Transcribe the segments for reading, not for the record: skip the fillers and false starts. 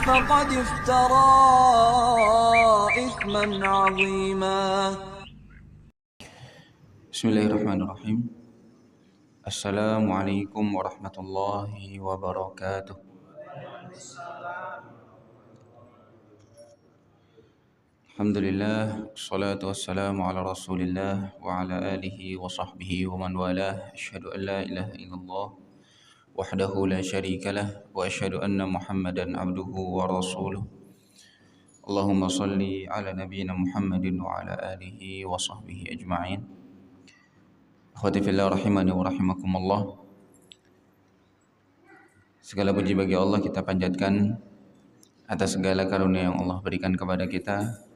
فقد افترى إثما عظيما. بسم الله الرحمن الرحيم. السلام عليكم ورحمة الله وبركاته. Alhamdulillah, wassalatu wassalamu ala rasulillah wa ala alihi wa sahbihi wa man walah. Asyhadu an la ilaha illallah wahdahu la syarika lah wa asyhadu anna Muhammadan abduhu wa rasuluh. Allahumma salli ala nabiyyina Muhammadin wa ala alihi wa sahbihi ajma'in. Akhwati fillah rahimani wa rahimakumullah. Segala puji bagi Allah kita panjatkan atas segala karunia yang Allah berikan kepada kita.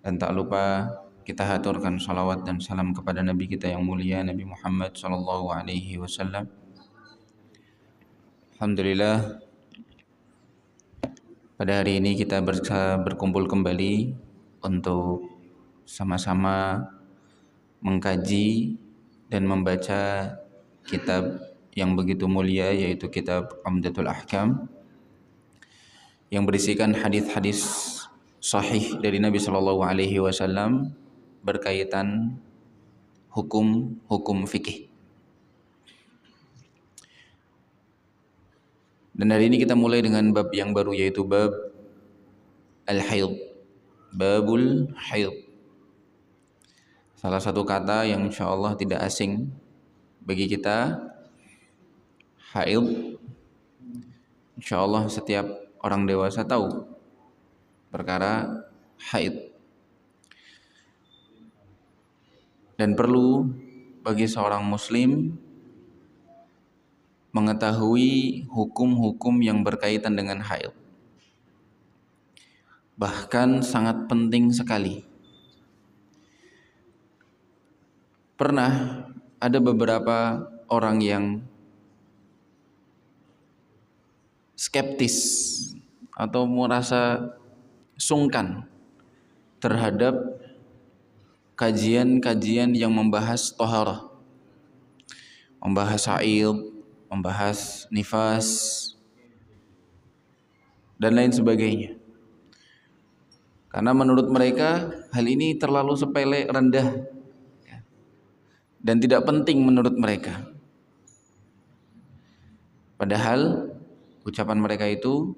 Dan tak lupa kita haturkan salawat dan salam kepada Nabi kita yang mulia, Nabi Muhammad SAW. Alhamdulillah, pada hari ini kita berkumpul kembali untuk sama-sama mengkaji dan membaca kitab yang begitu mulia, yaitu kitab Umdatul Ahkam, yang berisikan hadis-hadis sahih dari Nabi SAW berkaitan hukum fikih. Dan hari ini kita mulai dengan bab yang baru, yaitu bab al-haid, babul haid. Salah satu kata yang insyaallah tidak asing bagi kita, haid. Insyaallah setiap orang dewasa tahu perkara haid, dan perlu bagi seorang muslim mengetahui hukum-hukum yang berkaitan dengan haid. Bahkan sangat penting sekali. Pernah ada beberapa orang yang skeptis atau merasa sungkan terhadap kajian-kajian yang membahas thaharah, membahas haid, membahas nifas, dan lain sebagainya. Karena menurut mereka hal ini terlalu sepele, rendah, dan tidak penting menurut mereka. Padahal ucapan mereka itu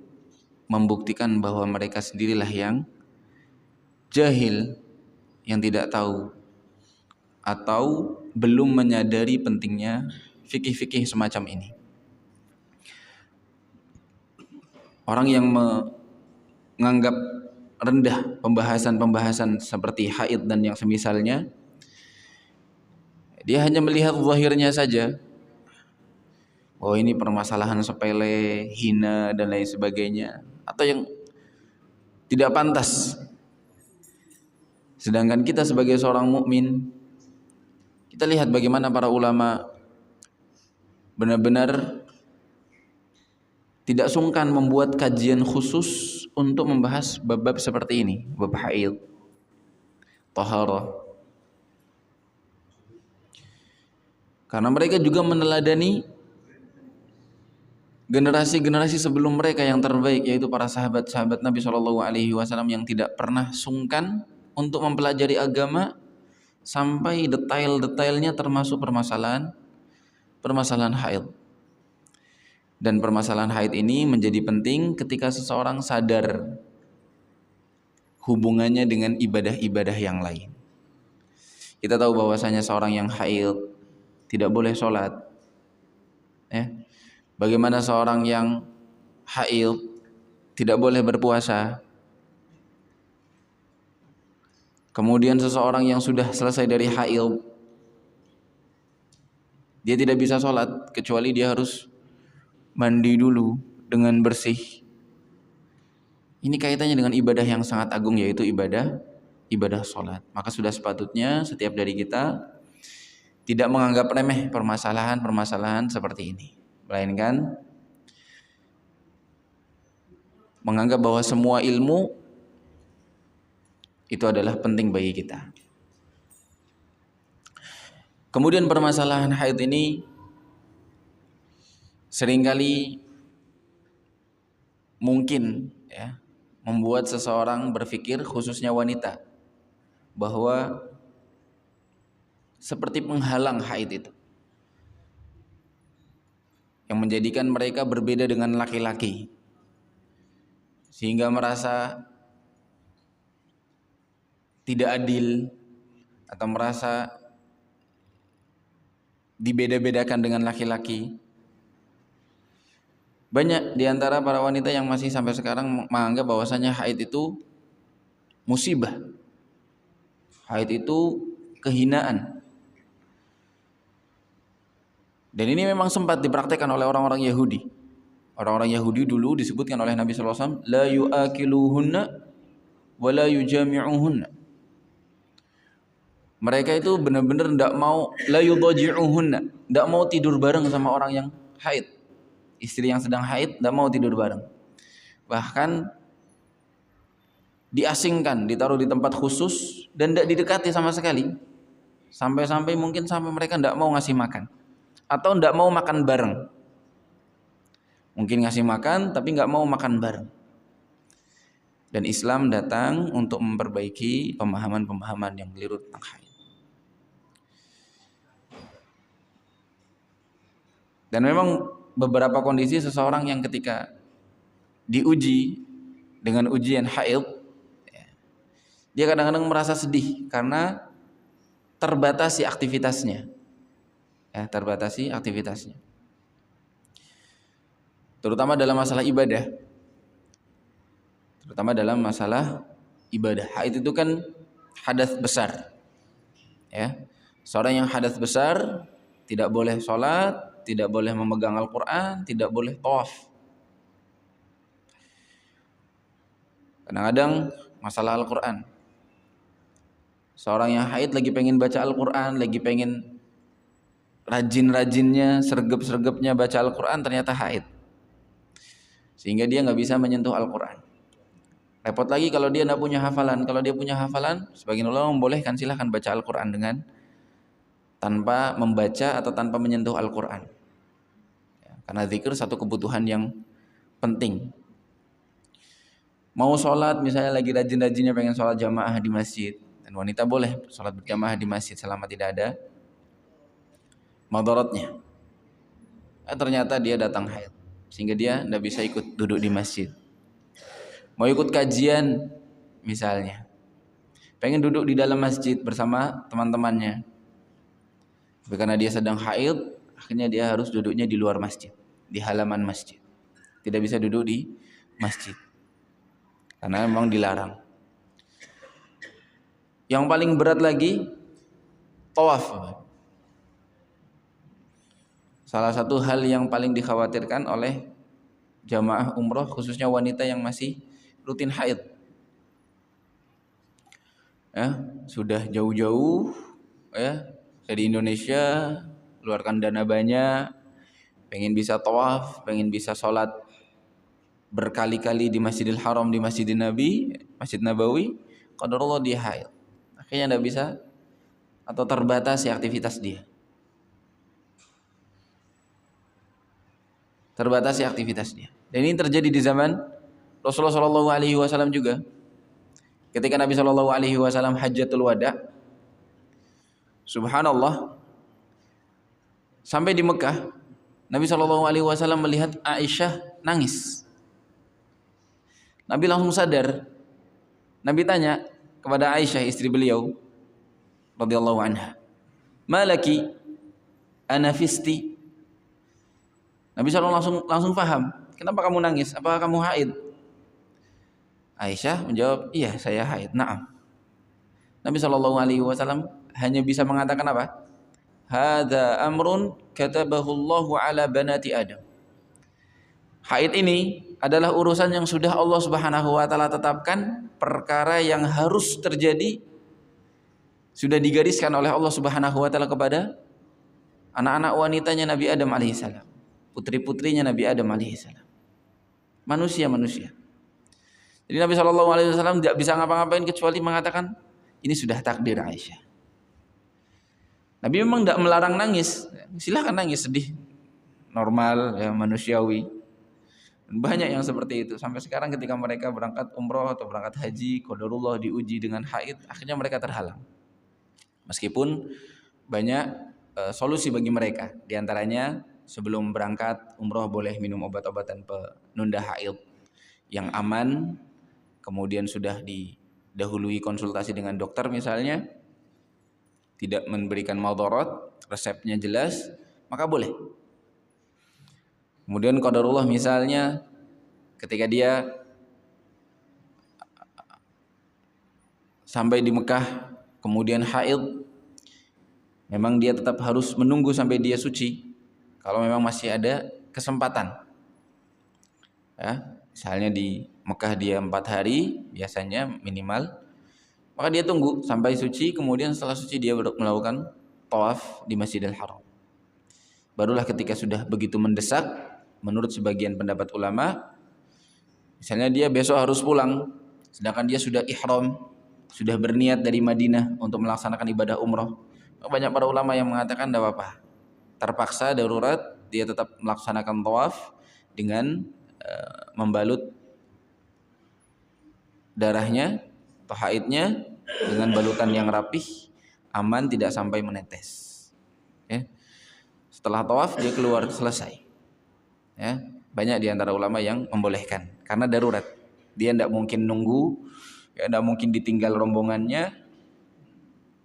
membuktikan bahwa mereka sendirilah yang jahil, yang tidak tahu atau belum menyadari pentingnya fikih-fikih semacam ini. Orang yang menganggap rendah pembahasan-pembahasan seperti haid dan yang semisalnya, dia hanya melihat zahirnya saja. Oh, ini permasalahan sepele, hina, dan lain sebagainya, atau yang tidak pantas. Sedangkan kita sebagai seorang mukmin, kita lihat bagaimana para ulama benar-benar tidak sungkan membuat kajian khusus untuk membahas bab-bab seperti ini, bab haid, thaharah. Karena mereka juga meneladani generasi-generasi sebelum mereka yang terbaik, yaitu para sahabat-sahabat Nabi SAW yang tidak pernah sungkan untuk mempelajari agama sampai detail-detailnya, termasuk permasalahan haid. Dan permasalahan haid ini menjadi penting ketika seseorang sadar hubungannya dengan ibadah-ibadah yang lain. Kita tahu bahwasanya seorang yang haid tidak boleh sholat, ya. Bagaimana seorang yang haid tidak boleh berpuasa. Kemudian seseorang yang sudah selesai dari haid, dia tidak bisa sholat kecuali dia harus mandi dulu dengan bersih. Ini kaitannya dengan ibadah yang sangat agung, yaitu ibadah sholat. Maka sudah sepatutnya setiap dari kita tidak menganggap remeh permasalahan-permasalahan seperti ini, melainkan menganggap bahwa semua ilmu itu adalah penting bagi kita. Kemudian permasalahan haid ini seringkali mungkin ya membuat seseorang berpikir, khususnya wanita, bahwa seperti penghalang haid itu yang menjadikan mereka berbeda dengan laki-laki, sehingga merasa tidak adil atau merasa dibeda-bedakan dengan laki-laki. Banyak di antara para wanita yang masih sampai sekarang menganggap bahwasanya haid itu musibah, haid itu kehinaan. Dan ini memang sempat dipraktekkan oleh orang-orang Yahudi. Orang-orang Yahudi dulu disebutkan oleh Nabi sallallahu alaihi wasallam, la yu'akiluhunna wa la yujami'uhunna. Mereka itu benar-benar tidak mau, la yudaji'uhunna, tidak mau tidur bareng sama orang yang haid. Istri yang sedang haid tidak mau tidur bareng. Bahkan diasingkan, ditaruh di tempat khusus dan tidak didekati sama sekali. Sampai-sampai mungkin sampai mereka tidak mau ngasih makan atau tidak mau makan bareng. Mungkin ngasih makan tapi nggak mau makan bareng. Dan Islam datang untuk memperbaiki pemahaman-pemahaman yang keliru tentang haid. Dan memang beberapa kondisi seseorang yang ketika diuji dengan ujian haid, dia kadang-kadang merasa sedih karena terbatasi aktivitasnya. Ya, terbatasi aktivitasnya. Terutama dalam masalah ibadah. Terutama dalam masalah ibadah. Haid itu kan hadas besar. Ya. Seorang yang hadas besar tidak boleh sholat, tidak boleh memegang Al-Quran, tidak boleh tawaf. Kadang-kadang masalah Al-Quran. Seorang yang haid lagi pengen baca Al-Quran, lagi pengen rajin-rajinnya, sergep-sergepnya baca Al-Quran, ternyata haid. Sehingga dia nggak bisa menyentuh Al-Quran. Repot lagi kalau dia nggak punya hafalan. Kalau dia punya hafalan, sebagian ulama membolehkan silahkan baca Al-Quran dengan tanpa membaca atau tanpa menyentuh Al-Quran. Ya, karena zikir satu kebutuhan yang penting. Mau sholat misalnya lagi rajin-rajinnya pengen sholat jamaah di masjid, dan wanita boleh sholat berjamaah di masjid selama tidak ada madaratnya. Ternyata dia datang haid, sehingga dia tidak bisa ikut duduk di masjid. Mau ikut kajian misalnya, pengen duduk di dalam masjid bersama teman-temannya, tapi karena dia sedang haid, akhirnya dia harus duduknya di luar masjid, di halaman masjid. Tidak bisa duduk di masjid karena memang dilarang. Yang paling berat lagi tawaf. Salah satu hal yang paling dikhawatirkan oleh jamaah umroh, khususnya wanita yang masih rutin haid. Ya, sudah jauh-jauh ya dari Indonesia, keluarkan dana banyak, pengen bisa tawaf, pengen bisa sholat berkali-kali di Masjidil Haram, di Masjidil Nabi, Masjid Nabawi, qadarullah dia haid. Akhirnya tidak bisa atau terbatasi aktivitas dia. Terbatasi aktivitas dia. Dan ini terjadi di zaman Rasulullah Shallallahu Alaihi Wasallam juga. Ketika Nabi Shallallahu Alaihi Wasallam Hajjatul Wada, subhanallah, sampai di Mekah, Nabi Shallallahu Alaihi Wasallam melihat Aisyah nangis. Nabi langsung sadar. Nabi tanya kepada Aisyah, istri beliau radhiyallahu anha, "Malaki anafisti?" Nabi SAW langsung paham, kenapa kamu nangis? Apakah kamu haid? Aisyah menjawab, iya saya haid. Naam. Nabi SAW hanya bisa mengatakan apa? Hadza amrun katabahu Allahu ala banati Adam. Haid ini adalah urusan yang sudah Allah Subhanahu wa taala tetapkan, perkara yang harus terjadi, sudah digariskan oleh Allah Subhanahu wa taala kepada anak-anak wanitanya Nabi Adam alaihissalam, putri-putrinya Nabi Adam alaihissalam. Manusia-manusia. Jadi Nabi SAW tidak bisa ngapa-ngapain kecuali mengatakan ini sudah takdir Aisyah. Nabi memang tidak melarang nangis, silahkan nangis, sedih, normal ya, manusiawi. Banyak yang seperti itu. Sampai sekarang ketika mereka berangkat umroh atau berangkat haji, qadarullah diuji dengan haid, akhirnya mereka terhalang. Meskipun banyak solusi bagi mereka. Di antaranya sebelum berangkat umroh boleh minum obat-obatan penunda haid yang aman, kemudian sudah didahului konsultasi dengan dokter misalnya, tidak memberikan madarat, resepnya jelas, maka boleh. Kemudian qadarullah misalnya ketika dia sampai di Mekah kemudian haid, memang dia tetap harus menunggu sampai dia suci. Kalau memang masih ada kesempatan, ya, misalnya di Mekah dia 4 hari biasanya minimal, maka dia tunggu sampai suci, kemudian setelah suci dia melakukan tawaf di Masjidil Haram. Barulah ketika sudah begitu mendesak, menurut sebagian pendapat ulama, misalnya dia besok harus pulang, sedangkan dia sudah ihram, sudah berniat dari Madinah untuk melaksanakan ibadah umroh. Banyak para ulama yang mengatakan tidak apa-apa, terpaksa darurat dia tetap melaksanakan tawaf dengan membalut darahnya atau haidnya dengan balutan yang rapih, aman, tidak sampai menetes. Ya. Setelah tawaf dia keluar, selesai. Ya. Banyak di antara ulama yang membolehkan karena darurat. Dia tidak mungkin nunggu, ya, tidak mungkin ditinggal rombongannya.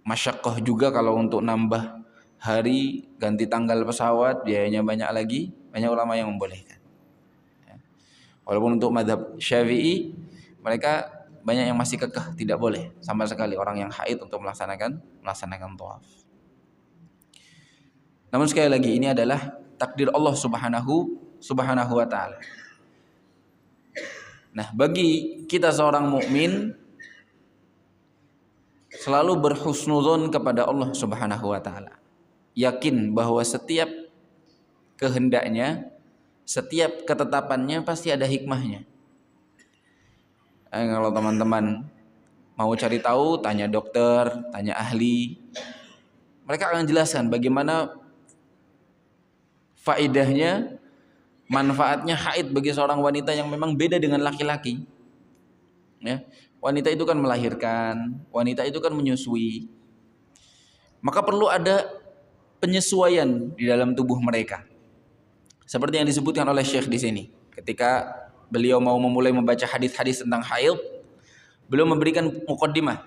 Masyaqqah juga kalau untuk nambah hari, ganti tanggal pesawat, biayanya banyak lagi. Banyak ulama yang membolehkan. Ya. Walaupun untuk mazhab Syafi'i, mereka banyak yang masih kekeh tidak boleh sama sekali orang yang haid untuk melaksanakan tawaf. Namun sekali lagi ini adalah takdir Allah Subhanahu wa taala. Nah, bagi kita seorang mukmin selalu berhusnudzon kepada Allah Subhanahu wa taala. Yakin bahwa setiap kehendaknya, setiap ketetapannya pasti ada hikmahnya. Kalau teman-teman mau cari tahu, tanya dokter, tanya ahli. Mereka akan jelaskan bagaimana faedahnya, manfaatnya haid bagi seorang wanita yang memang beda dengan laki-laki. Ya. Wanita itu kan melahirkan, wanita itu kan menyusui. Maka perlu ada penyesuaian di dalam tubuh mereka. Seperti yang disebutkan oleh Syekh di sini. Ketika beliau mau memulai membaca hadis-hadis tentang haid, beliau memberikan muqaddimah.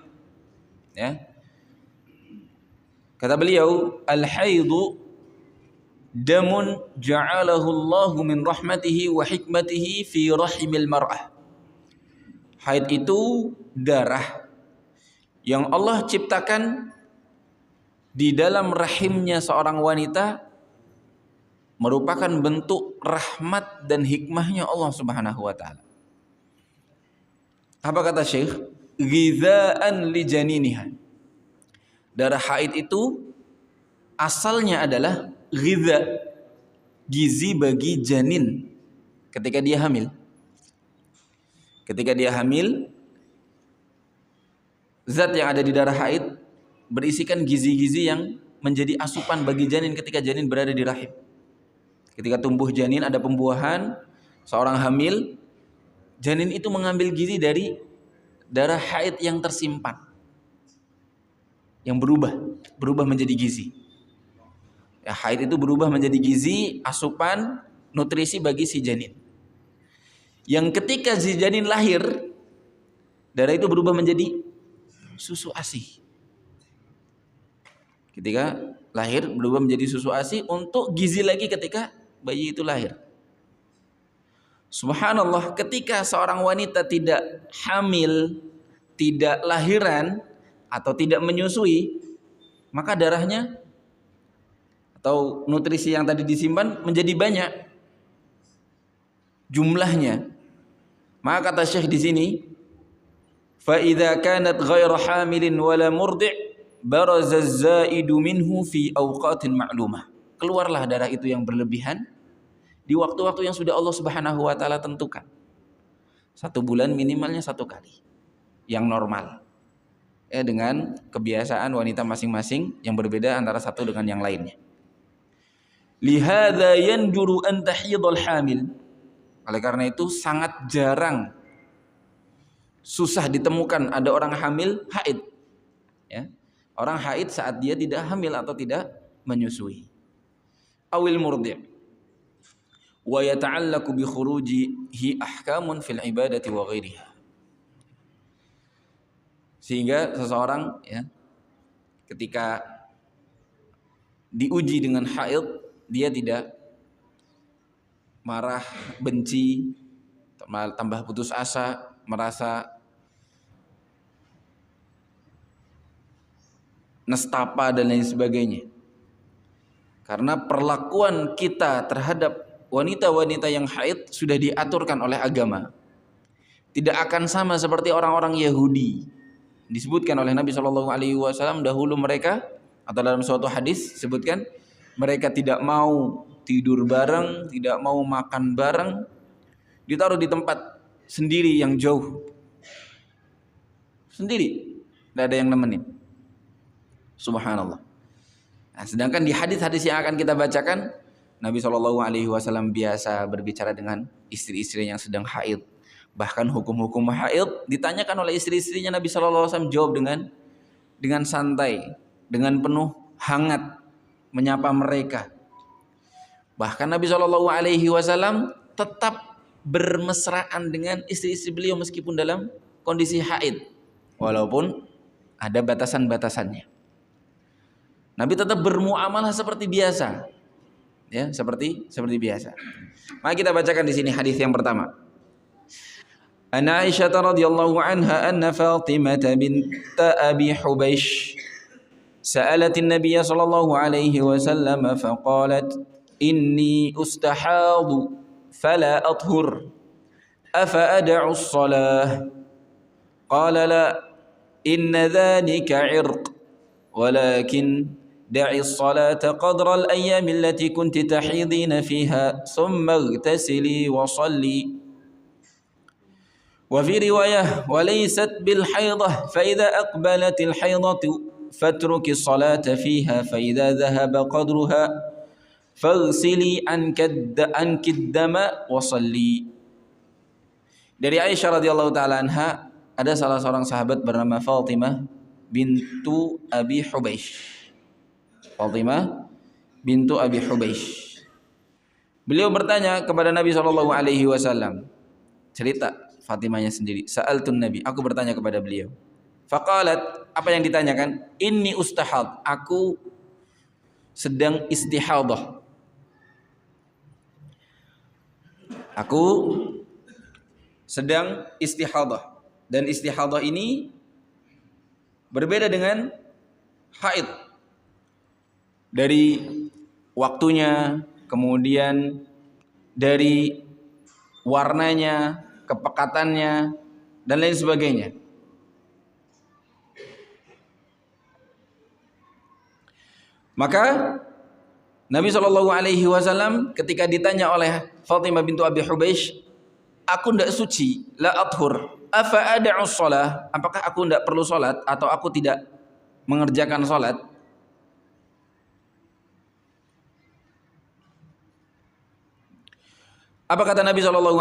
Ya. Kata beliau, al-haidu damun ja'alahu Allahu min rahmatihi wa hikmatihi fi rahimil mar'ah. Haid itu darah yang Allah ciptakan di dalam rahimnya seorang wanita, merupakan bentuk rahmat dan hikmahnya Allah Subhanahu wa taala. Apa kata Syekh? Ghidhaan li janiniha. Darah haid itu asalnya adalah ghidha, gizi bagi janin ketika dia hamil. Ketika dia hamil, zat yang ada di darah haid berisikan gizi-gizi yang menjadi asupan bagi janin ketika janin berada di rahim. Ketika tumbuh janin, ada pembuahan, seorang hamil, janin itu mengambil gizi dari darah haid yang tersimpan, yang berubah menjadi gizi. Ya, haid itu berubah menjadi gizi, asupan, nutrisi bagi si janin. Yang ketika si janin lahir, darah itu berubah menjadi susu ASI. Ketika lahir berubah menjadi susu ASI untuk gizi lagi ketika bayi itu lahir. Subhanallah, ketika seorang wanita tidak hamil, tidak lahiran atau tidak menyusui, maka darahnya atau nutrisi yang tadi disimpan menjadi banyak jumlahnya. Maka kata Syekh di sini, fa idza kanat ghairu hamilin wala murdi' baraza az-zaidu minhu fi awqatin ma'lumah. Keluarlah darah itu yang berlebihan di waktu-waktu yang sudah Allah Subhanahu wa taala tentukan. 1 bulan minimalnya 1 kali. Yang normal. Ya, dengan kebiasaan wanita masing-masing yang berbeda antara satu dengan yang lainnya. Lihadza yanjuru an tahidul hamil. Oleh karena itu sangat jarang, susah ditemukan ada orang hamil haid. Ya. Orang haid saat dia tidak hamil atau tidak menyusui. Awil murdi'. Wa yata'allaqu bi khurujihi ahkamun fil ibadati wa ghairiha. Sehingga seseorang ya ketika diuji dengan haid, dia tidak marah, benci, tambah putus asa, merasa nestapa dan lain sebagainya. Karena perlakuan kita terhadap wanita-wanita yang haid sudah diaturkan oleh agama. Tidak akan sama seperti orang-orang Yahudi. Disebutkan oleh Nabi SAW dahulu mereka, atau dalam suatu hadis disebutkan mereka tidak mau tidur bareng, tidak mau makan bareng, ditaruh di tempat sendiri yang jauh, sendiri, tidak ada yang nemenin. Subhanallah. Nah, sedangkan di hadis-hadis yang akan kita bacakan, Nabi SAW biasa berbicara dengan istri-istri yang sedang haid. Bahkan hukum-hukum haid ditanyakan oleh istri-istrinya, Nabi SAW jawab dengan santai, dengan penuh hangat menyapa mereka. Bahkan Nabi SAW tetap bermesraan dengan istri-istri beliau meskipun dalam kondisi haid, walaupun ada batasan-batasannya. Nabi tetap bermuamalah seperti biasa, ya, seperti biasa. Mari kita bacakan di sini hadis yang pertama. An Aisyah radhiyallahu anha anna Fatimah bint Abi Hubaysh سألت النبي صلى الله عليه وسلم فقالت إني أستحاض فلا أطهر أفأدع الصلاة قال لا إن ذلك عرق ولكن دعي الصلاة قدر الأيام التي كنت تحيضين فيها ثم اغتسلي وصلي وفي رواية وليست بالحيضة فإذا أقبلت الحيضة فاترك الصلاة فيها فإذا ذهب قدرها فاغسلي عنك الدم وصلي. Dari Aisyah radhiyallahu taala anha, ada salah seorang sahabat bernama Fatimah bintu Abi Hubaysh. Fatimah bintu Abi Hubaysh. Beliau bertanya kepada Nabi SAW. Cerita Fatimahnya sendiri. Sa'altun Nabi, aku bertanya kepada beliau. Faqalat, apa yang ditanyakan? Inni ustahad, aku sedang istihadah. Aku sedang istihadah. Dan istihadah ini berbeda dengan haid. Dari waktunya, kemudian dari warnanya, kepekatannya, dan lain sebagainya. Maka Nabi SAW ketika ditanya oleh Fatimah bintu Abi Hubaysh, aku tidak suci, la athur, afa ada'us shalah, apakah aku tidak perlu salat atau aku tidak mengerjakan salat? Apa kata Nabi SAW?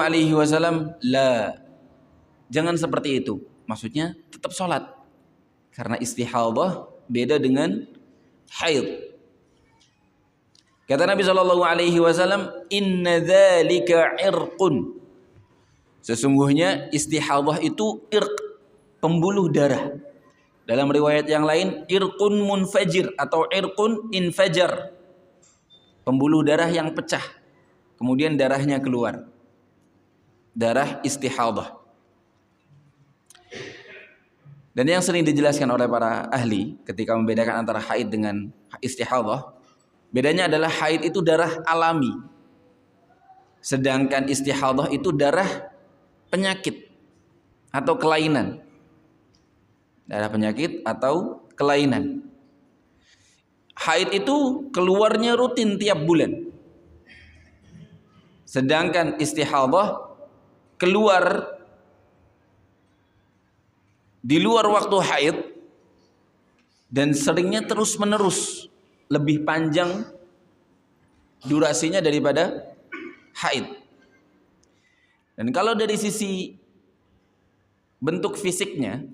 La, jangan seperti itu. Maksudnya tetap salat, karena istihadah beda dengan haid. Kata Nabi SAW, inna dzalika irqun. Sesungguhnya istihadah itu irq, pembuluh darah. Dalam riwayat yang lain, irqun munfajir atau irqun infajar. Pembuluh darah yang pecah, kemudian darahnya keluar. Darah istihadah. Dan yang sering dijelaskan oleh para ahli ketika membedakan antara haid dengan istihadah, bedanya adalah haid itu darah alami, sedangkan istihadah itu darah penyakit atau kelainan. Darah penyakit atau kelainan. Haid itu keluarnya rutin tiap bulan, sedangkan istihadah keluar di luar waktu haid dan seringnya terus menerus, lebih panjang durasinya daripada haid. Dan kalau dari sisi bentuk fisiknya,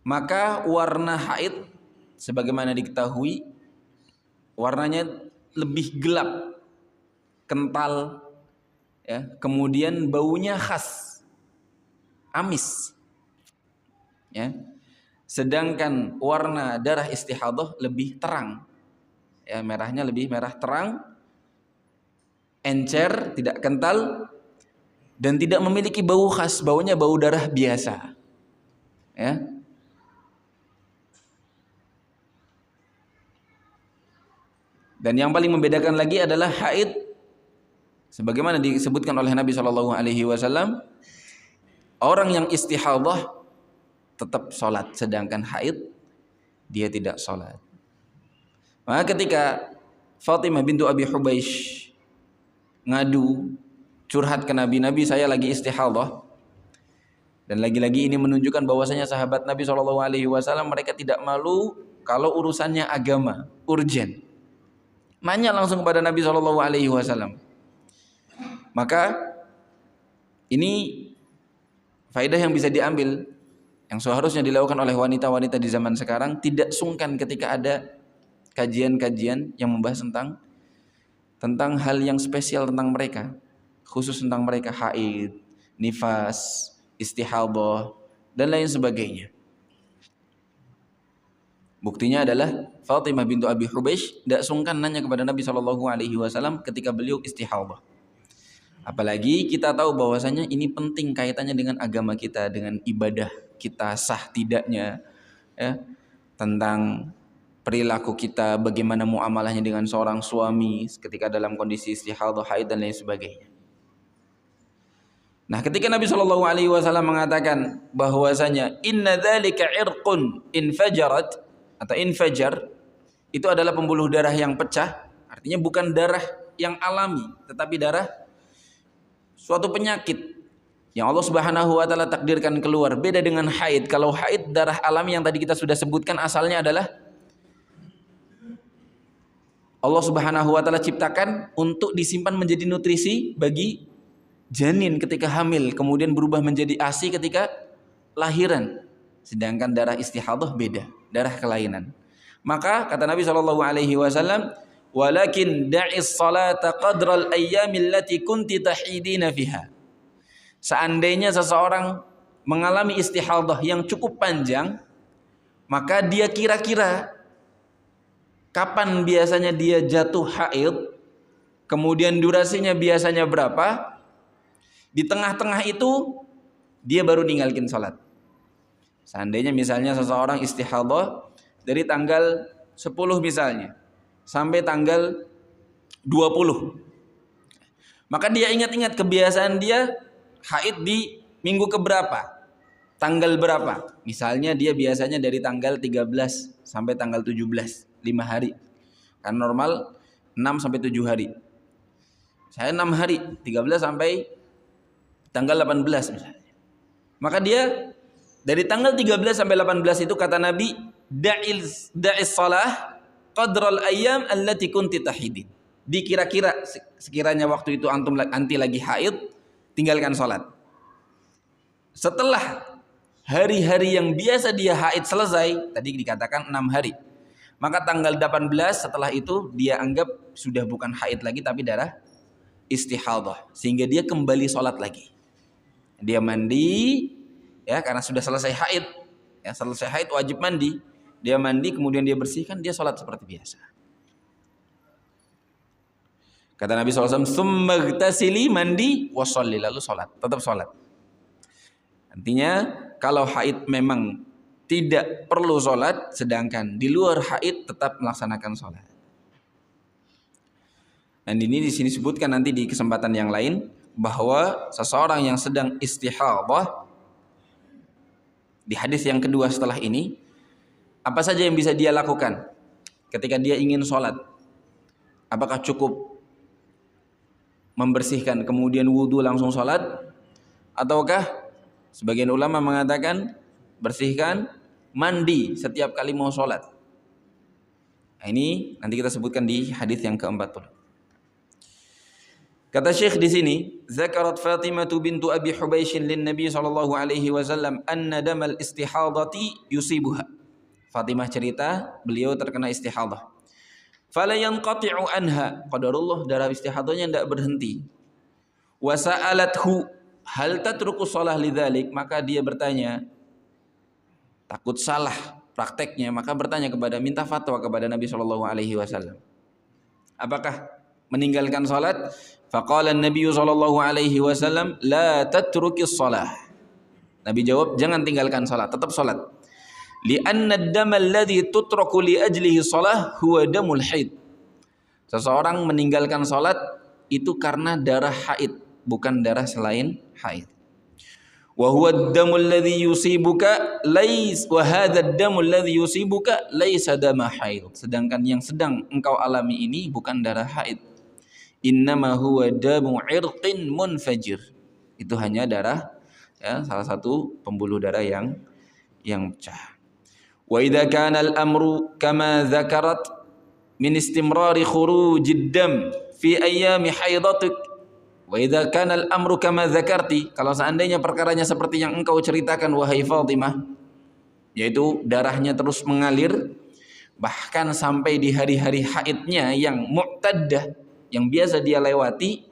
maka warna haid sebagaimana diketahui warnanya lebih gelap, kental, ya. Kemudian baunya khas, amis, ya. Sedangkan warna darah istihadah lebih terang, ya, merahnya lebih merah terang, encer, tidak kental, dan tidak memiliki bau khas, baunya bau darah biasa, ya. Dan yang paling membedakan lagi adalah haid, sebagaimana disebutkan oleh Nabi SAW, orang yang istihadah tetap sholat, sedangkan haid dia tidak sholat. Maka ketika Fatimah bintu Abi Hubaish ngadu, curhat ke Nabi, Nabi saya lagi istihadah. Dan lagi-lagi ini menunjukkan bahwasanya sahabat Nabi SAW mereka tidak malu kalau urusannya agama, urgen. Nanya langsung kepada Nabi SAW. Maka ini faedah yang bisa diambil, yang seharusnya dilakukan oleh wanita-wanita di zaman sekarang, tidak sungkan ketika ada kajian-kajian yang membahas tentang hal yang spesial tentang mereka, khusus tentang mereka, haid, nifas, istihadah, dan lain sebagainya. Buktinya adalah Fatimah bintu Abi Hubaish tidak sungkan nanya kepada Nabi SAW ketika beliau istihadah. Apalagi kita tahu bahwasanya ini penting kaitannya dengan agama kita, dengan ibadah kita sah tidaknya, ya, tentang perilaku kita, bagaimana muamalahnya dengan seorang suami ketika dalam kondisi istihadah, haid, dan lain sebagainya. Nah, ketika Nabi SAW mengatakan bahwasanya inna dzalika irqun infajarat atau infajar, itu adalah pembuluh darah yang pecah, artinya bukan darah yang alami, tetapi darah suatu penyakit yang Allah Subhanahu wa taala takdirkan keluar. Beda dengan haid. Kalau haid, darah alami yang tadi kita sudah sebutkan asalnya adalah Allah Subhanahu wa taala ciptakan untuk disimpan menjadi nutrisi bagi janin ketika hamil, kemudian berubah menjadi ASI ketika lahiran. Sedangkan darah istihadah beda, darah kelainan. Maka kata Nabi SAW, walakin da'is salata qadral ayyamil lati kunti tahidina fiha. Seandainya seseorang mengalami istihadah yang cukup panjang, maka dia kira-kira kapan biasanya dia jatuh haid, kemudian durasinya biasanya berapa, di tengah-tengah itu dia baru ninggalin salat. Seandainya misalnya seseorang istihadah dari tanggal 10 misalnya sampai tanggal 20, maka dia ingat-ingat kebiasaan dia haid di minggu keberapa, tanggal berapa. Misalnya dia biasanya dari tanggal 13 sampai tanggal 17, 5 hari. Kan normal 6 sampai 7 hari. Saya 6 hari, 13 sampai tanggal 18 misalnya. Maka dia dari tanggal 13 sampai 18 itu kata Nabi, da'is salah qadral ayyam allati kunti tahidin. Dikira-kira sekiranya waktu itu anti lagi haid, tinggalkan salat. Setelah hari-hari yang biasa dia haid selesai, tadi dikatakan 6 hari. Maka tanggal 18 setelah itu dia anggap sudah bukan haid lagi tapi darah istihadah, sehingga dia kembali salat lagi. Dia mandi, ya, karena sudah selesai haid, ya, selesai haid wajib mandi. Dia mandi, kemudian dia bersihkan, dia sholat seperti biasa. Kata Nabi SAW, "Tsumma ightasili," mandi, washolli, lalu sholat, tetap sholat. Artinya kalau haid memang tidak perlu sholat, sedangkan di luar haid tetap melaksanakan sholat. Dan ini di sini disebutkan nanti di kesempatan yang lain bahwa seseorang yang sedang istihadah di hadis yang kedua setelah ini, apa saja yang bisa dia lakukan ketika dia ingin sholat? Apakah cukup membersihkan kemudian wudhu langsung sholat? Ataukah sebagian ulama mengatakan bersihkan, mandi setiap kali mau sholat? Nah, ini nanti kita sebutkan di hadis yang ke-40. Kata Syekh di sini, zakarat Fatimah bintu Abi Hubaysh lin Nabi sallallahu alaihi wasallam anna damal istihadati yusibuha. Fatimah cerita, beliau terkena istihadah. Fala yanqati'u anha, qadarullah darah istihadahnya tidak berhenti. Wa sa'alathu hal tatruku shalah lidzalik, maka dia bertanya, takut salah prakteknya, maka bertanya kepada, minta fatwa kepada Nabi sallallahu alaihi wasallam. Apakah meninggalkan salat? Faqala an-nabiy sallallahu alaihi wasallam la tatrukis shalah. Nabi jawab, jangan tinggalkan salat, tetap salat. Li'anna ad-dam alladhi tutraku li ajlihi shalah huwa damul haid. Seseorang meninggalkan salat itu karena darah haid, bukan darah selain haid. Wa huwa ad-damu alladhi yusibuka lais wa hadha ad-damu alladhi yusibuka laisa dama haid. Sedangkan yang sedang engkau alami ini bukan darah haid. Innama huwa damu irqin munfajir. Itu hanya darah, ya, salah satu pembuluh darah yang pecah. Wa idza kana al-amru kama dzakarat min istimrari khurujid dam fi ayyami haidatik. Wa idza kana al-amru kama dzakarti, kalau seandainya perkaranya seperti yang engkau ceritakan wahai Fatimah, yaitu darahnya terus mengalir bahkan sampai di hari-hari haidnya yang mu'taddah, yang biasa dia lewati,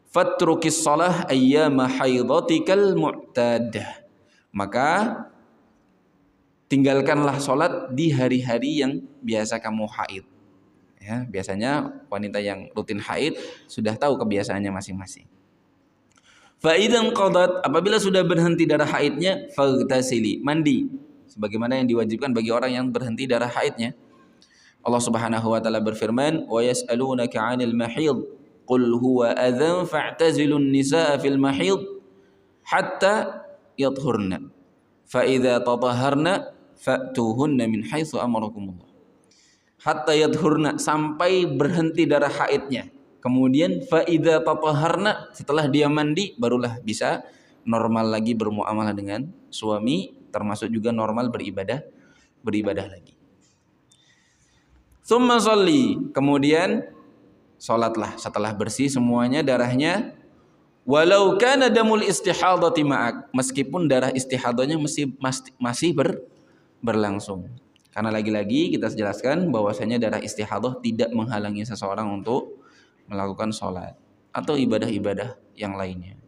fatrukis shalah ayyama haidatikal mu'taddah, maka tinggalkanlah salat di hari-hari yang biasa kamu haid. Ya, biasanya wanita yang rutin haid sudah tahu kebiasaannya masing-masing. Fa idzan qadat, apabila sudah berhenti darah haidnya, faghtasili, mandi sebagaimana yang diwajibkan bagi orang yang berhenti darah haidnya. Allah Subhanahu wa taala berfirman, "Wa yas'alunaka 'anil mahid, qul huwa adzan fa'tazilun nisaa fil mahid hatta yadhhurna. Fa idza tatahharna fa'tuhunna min haitsu amarakumullah." Hatta yadhhurna, sampai berhenti darah haidnya. Kemudian fa idza tatahharna, setelah dia mandi barulah bisa normal lagi bermuamalah dengan suami, termasuk juga normal beribadah lagi. Tsumma sholli, kemudian salatlah setelah bersih semuanya darahnya. Walau kana damul istihadati ma'ak, meskipun darah istihadahnya masih berlangsung. Karena lagi-lagi kita jelaskan bahwasanya darah istihadah tidak menghalangi seseorang untuk melakukan salat atau ibadah-ibadah yang lainnya.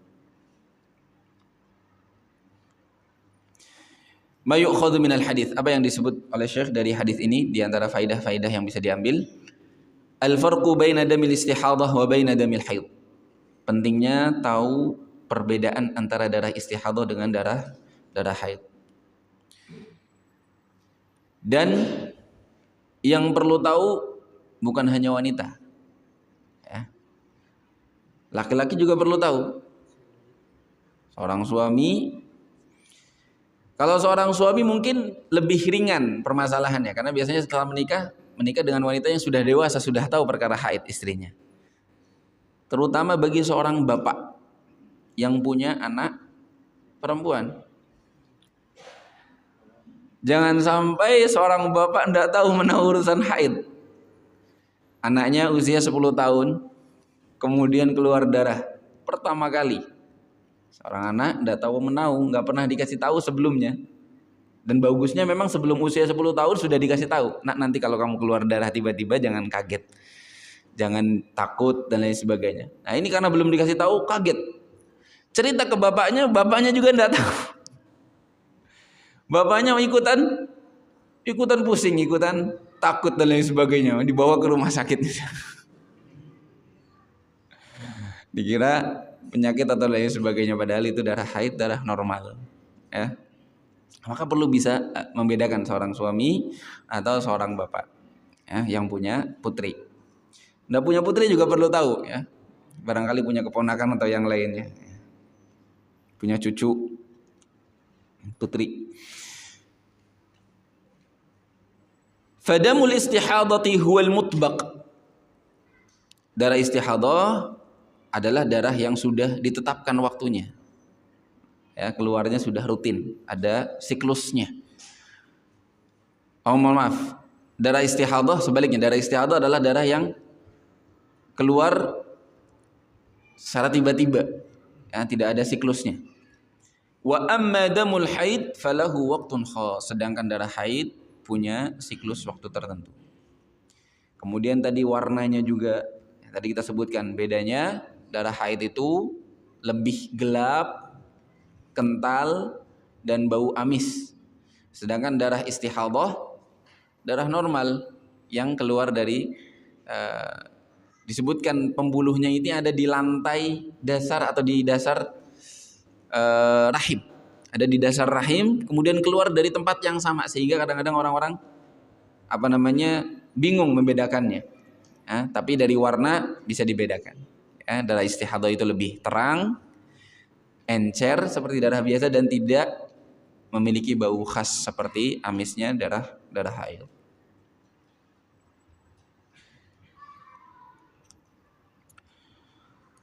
Ma yu'khadhu minal hadis, apa yang disebut oleh Syekh dari hadis ini di antara faidah-faidah yang bisa diambil? Al-farqu baina damil istihadah wa baina damil haid. Pentingnya tahu perbedaan antara darah istihadah dengan darah haid. Dan yang perlu tahu bukan hanya wanita, ya. Laki-laki juga perlu tahu. Seorang suami, kalau seorang suami mungkin lebih ringan permasalahannya, karena biasanya setelah menikah dengan wanita yang sudah dewasa, sudah tahu perkara haid istrinya. Terutama bagi seorang bapak yang punya anak perempuan. Jangan sampai seorang bapak tidak tahu menahu urusan haid. Anaknya usia 10 tahun, kemudian keluar darah pertama kali. Seorang anak tidak tahu menahu, nggak pernah dikasih tahu sebelumnya. Dan bagusnya memang sebelum usia 10 tahun sudah dikasih tahu. Nak, nanti kalau kamu keluar darah tiba-tiba jangan kaget, jangan takut dan lain sebagainya. Nah ini karena belum dikasih tahu, kaget. Cerita ke bapaknya juga tidak tahu. Bapaknya ikutan pusing, ikutan takut dan lain sebagainya, dibawa ke rumah sakit. Dikira penyakit atau lain sebagainya, padahal itu darah haid, darah normal, ya. Maka perlu bisa membedakan seorang suami atau seorang bapak, ya, yang punya putri. Nggak punya putri juga perlu tahu, ya. Barangkali punya keponakan atau yang lainnya, punya cucu putri. Fadamul istihadati huwal mutbaq. Darah istihadah adalah darah yang sudah ditetapkan waktunya. Ya, keluarnya sudah rutin, ada siklusnya. Oh, mohon maaf. Darah istihadah sebaliknya, darah istihadah adalah darah yang keluar secara tiba-tiba, ya, tidak ada siklusnya. Wa amma damul haid falahu waqtun khas, sedangkan darah haid punya siklus waktu tertentu. Kemudian tadi warnanya juga, ya, tadi kita sebutkan bedanya, darah haid itu lebih gelap, kental, dan bau amis. Sedangkan darah istihadhah, darah normal yang keluar dari disebutkan pembuluhnya ini ada di lantai dasar atau di dasar rahim. Ada di dasar rahim, kemudian keluar dari tempat yang sama, sehingga kadang-kadang orang-orang bingung membedakannya. Ya, tapi dari warna bisa dibedakan. Ya, darah istihadhah itu lebih terang, encer seperti darah biasa, dan tidak memiliki bau khas seperti amisnya darah haid.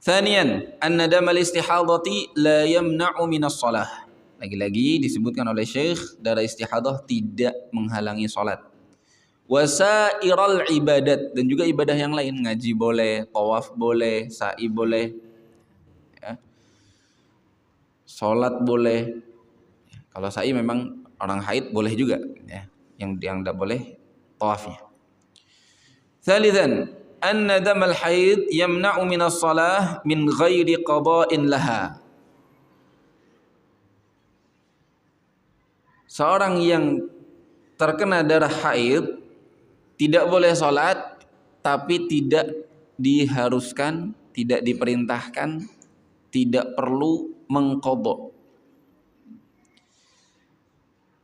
Thaniyan, anna damal istihadhati la yamna'u minas shalah. Lagi-lagi disebutkan oleh Syekh, darah istihadhah tidak menghalangi salat. Wasairal ibadat, dan juga ibadah yang lain, ngaji boleh, tawaf boleh, sa'i boleh, ya. Salat boleh. Kalau sa'i memang orang haid boleh juga, ya. Yang tidak boleh tawafnya. Thalithan, anna damal haid yamna'u minas salah min ghairi qada'in laha. Seorang yang terkena darah haid tidak boleh salat, tapi tidak diharuskan, tidak diperintahkan, tidak perlu mengqadha.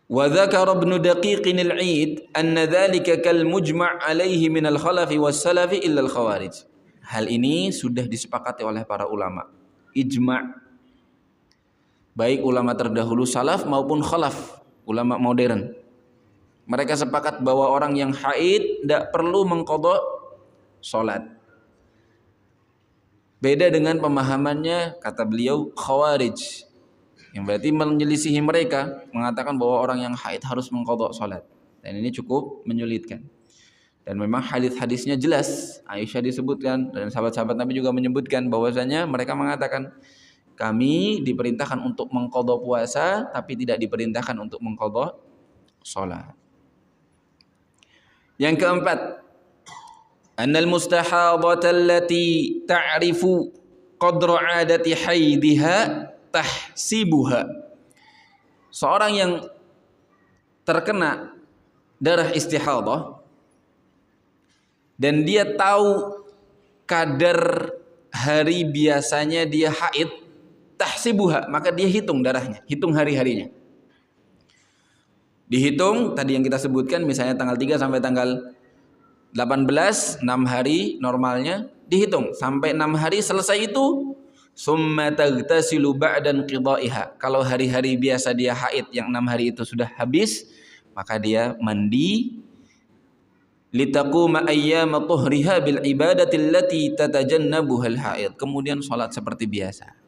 Wa dzakara Ibnu Daqiqin al-'Id anna dzalika kal mujma' 'alaihi min al-khalafi was-salafi illa al-khawarij. Hal ini sudah disepakati oleh para ulama, ijma', baik ulama terdahulu salaf maupun khalaf, ulama modern. Mereka sepakat bahwa orang yang haid tidak perlu mengqadha salat. Beda dengan pemahamannya, kata beliau, khawarij, yang berarti menyelisihi mereka, mengatakan bahwa orang yang haid harus mengqadha salat. Dan ini cukup menyulitkan. Dan memang hadis-hadisnya jelas. Aisyah disebutkan, dan sahabat-sahabat Nabi juga menyebutkan bahwasanya mereka mengatakan, kami diperintahkan untuk mengqadha puasa, tapi tidak diperintahkan untuk mengqadha salat. Yang keempat, annal mustahadhata allati ta'rifu qadra 'adati haidiha tahsibuha. Seorang yang terkena darah istihadhah dan dia tahu kadar hari biasanya dia haid, tahsibuha, maka dia hitung darahnya, hitung hari-harinya. Dihitung tadi yang kita sebutkan, misalnya tanggal 3 sampai tanggal 18, 6 hari normalnya, dihitung sampai 6 hari selesai itu, summa taghtasilu ba'dan qidaiha. Kalau hari-hari biasa dia haid yang 6 hari itu sudah habis, maka dia mandi, litaquma ayyama tuhriha bil ibadati allati tatajannabuha al haid. Kemudian salat seperti biasa.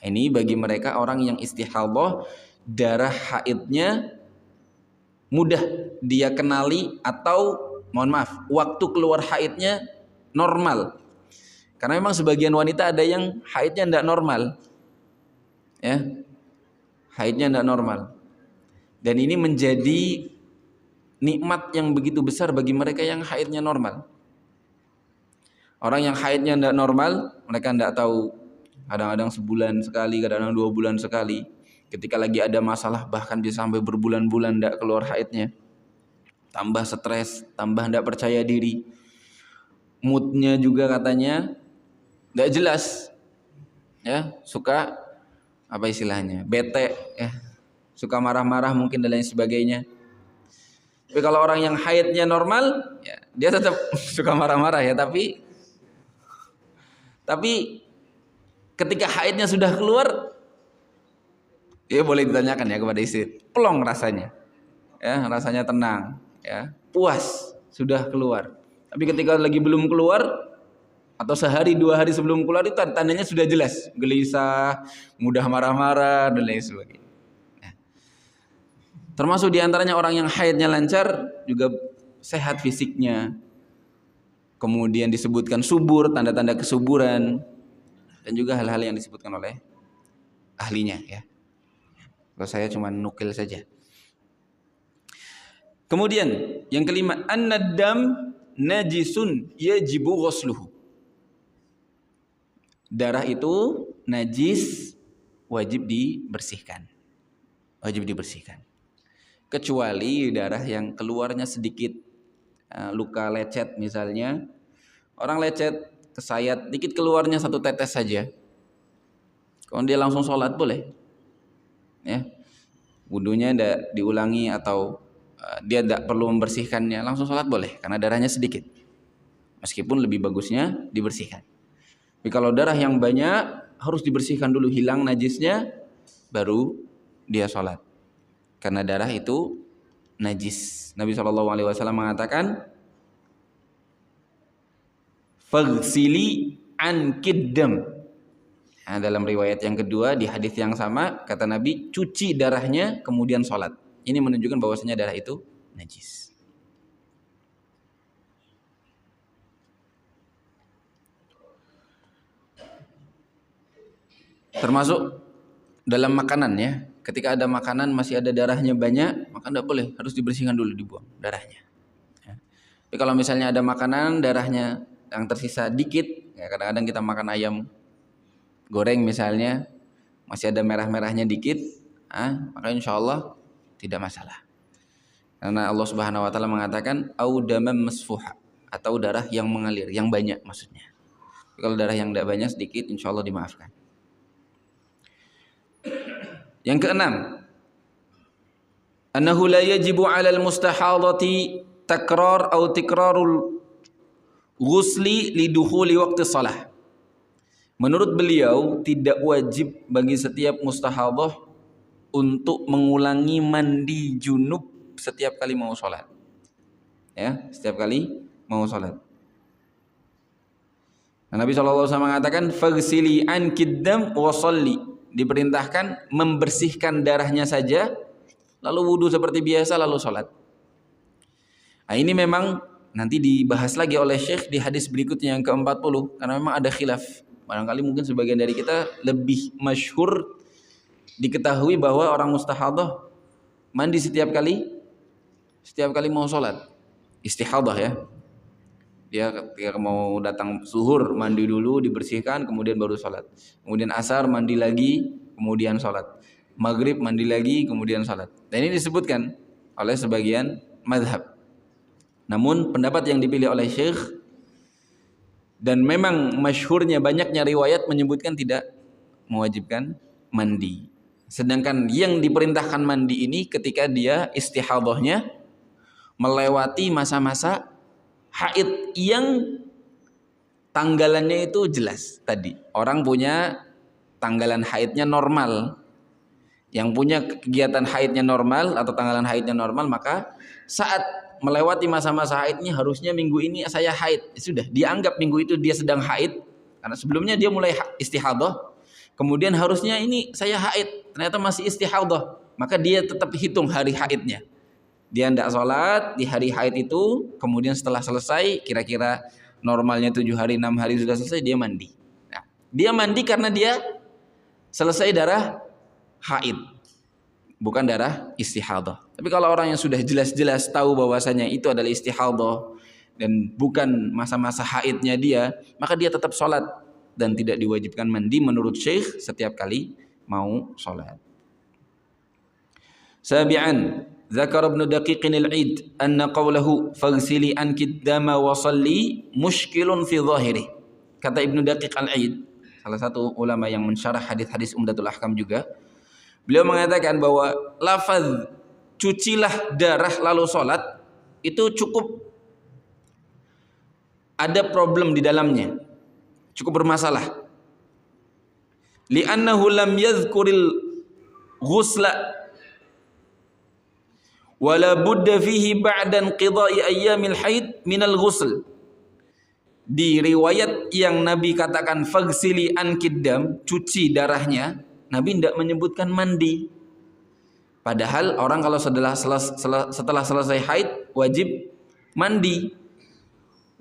Ini bagi mereka orang yang istihadhah, darah haidnya mudah dia kenali, atau mohon maaf, waktu keluar haidnya normal. Karena memang sebagian wanita ada yang haidnya tidak normal, ya, haidnya tidak normal. Dan ini menjadi nikmat yang begitu besar bagi mereka yang haidnya normal. Orang yang haidnya tidak normal, mereka tidak tahu, kadang-kadang sebulan sekali, kadang-kadang 2 bulan sekali. Ketika lagi ada masalah, bahkan bisa sampai berbulan-bulan tidak keluar haidnya. Tambah stres, tambah tidak percaya diri. Moodnya juga katanya tidak jelas, ya, suka apa istilahnya, bete, ya, suka marah-marah mungkin dan lain sebagainya. Tapi kalau orang yang haidnya normal, ya, dia tetap suka marah-marah, ya, tapi ketika haidnya sudah keluar, ya boleh ditanyakan ya kepada istri, plong rasanya, ya, rasanya tenang, ya, puas, sudah keluar. Tapi ketika lagi belum keluar, atau sehari 2 hari sebelum keluar, itu tandanya sudah jelas, gelisah, mudah marah-marah dan lain sebagainya. Nah, termasuk diantaranya orang yang haidnya lancar juga sehat fisiknya. Kemudian disebutkan subur, tanda-tanda kesuburan, dan juga hal-hal yang disebutkan oleh ahlinya ya. Kalau saya cuma nukil saja. Kemudian yang kelima, an-nadam najisun yajibu ghusluhu. Darah itu najis, wajib dibersihkan. Wajib dibersihkan. Kecuali darah yang keluarnya sedikit, luka lecet misalnya, orang lecet kesayat dikit keluarnya 1 tetes saja, kalau dia langsung sholat boleh ya, wudunya tidak diulangi atau dia tidak perlu membersihkannya, langsung sholat boleh karena darahnya sedikit, meskipun lebih bagusnya dibersihkan. Tapi kalau darah yang banyak harus dibersihkan dulu, hilang najisnya, baru dia sholat. Karena darah itu najis. Nabi SAW mengatakan, faghsili an kiddam. Nah, dalam riwayat yang kedua di hadis yang sama kata Nabi, cuci darahnya kemudian sholat. Ini menunjukkan bahwasanya darah itu najis. Termasuk dalam makanan ya. Ketika ada makanan masih ada darahnya banyak, maka tidak boleh, harus dibersihkan dulu, dibuang darahnya. Ya. Tapi kalau misalnya ada makanan darahnya yang tersisa dikit, ya kadang-kadang kita makan ayam goreng misalnya, masih ada merah-merahnya dikit, maka insya Allah tidak masalah. Karena Allah Subhanahu Wa Taala mengatakan audamam masfuha, atau darah yang mengalir, yang banyak maksudnya. Tapi kalau darah yang tidak banyak sedikit, insya Allah dimaafkan. Yang keenam, annahu la yajibu 'alal mustahadati takrar atau tikrarul ghusli lidukhuli waqti shalah. Menurut beliau tidak wajib bagi setiap mustahadah untuk mengulangi mandi junub setiap kali mau sholat. Ya, setiap kali mau sholat. Nah, Nabi SAW mengatakan faghsili anki dam wa shalli. Diperintahkan membersihkan darahnya saja, lalu wudhu seperti biasa, lalu sholat. Nah, ini memang nanti dibahas lagi oleh Syekh di hadis berikutnya yang ke-40, karena memang ada khilaf. Barangkali mungkin sebagian dari kita lebih masyhur diketahui bahwa orang mustahadah mandi setiap kali mau sholat. Istihadah ya. Dia ketika mau datang zuhur mandi dulu, dibersihkan, kemudian baru sholat. Kemudian asar mandi lagi, kemudian sholat. Maghrib mandi lagi, kemudian sholat. Dan ini disebutkan oleh sebagian mazhab. Namun pendapat yang dipilih oleh Syekh, dan memang masyhurnya banyaknya riwayat menyebutkan tidak mewajibkan mandi. Sedangkan yang diperintahkan mandi ini ketika dia istihadahnya melewati masa-masa haid yang tanggalannya itu jelas tadi. Orang punya tanggalan haidnya normal. Yang punya kegiatan haidnya normal atau tanggalan haidnya normal, maka saat melewati masa-masa haidnya harusnya minggu ini saya haid. Sudah dianggap minggu itu dia sedang haid karena sebelumnya dia mulai istihadah. Kemudian harusnya ini saya haid, ternyata masih istihadah. Maka dia tetap hitung hari haidnya. Dia tidak sholat di hari haid itu, kemudian setelah selesai, kira-kira normalnya 7 hari, 6 hari sudah selesai, dia mandi. Nah, dia mandi karena dia selesai darah haid, bukan darah istihadah. Tapi kalau orang yang sudah jelas-jelas tahu bahwasanya itu adalah istihadah dan bukan masa-masa haidnya dia, maka dia tetap sholat dan tidak diwajibkan mandi menurut Syekh setiap kali mau sholat. Sabi'an, Zakar Ibnu Daqiqin al-Id anna qawlahu faghsili anki dama wa shalli mushkilun fi dhahiri. Kata Ibnu Daqiq al-Id, salah satu ulama yang mensyarah hadis-hadis Umdatul Ahkam juga, beliau mengatakan bahwa lafaz cucilah darah lalu sholat itu cukup ada problem di dalamnya, cukup bermasalah. Li'annahu lam yadhkuril ghusla wala budda fihi ba'da inqidha'i ayyamil haid minal ghusl. Di riwayat yang Nabi katakan faghsili ankid dam, cuci darahnya, Nabi tidak menyebutkan mandi. Padahal orang kalau setelah selesai haid wajib mandi.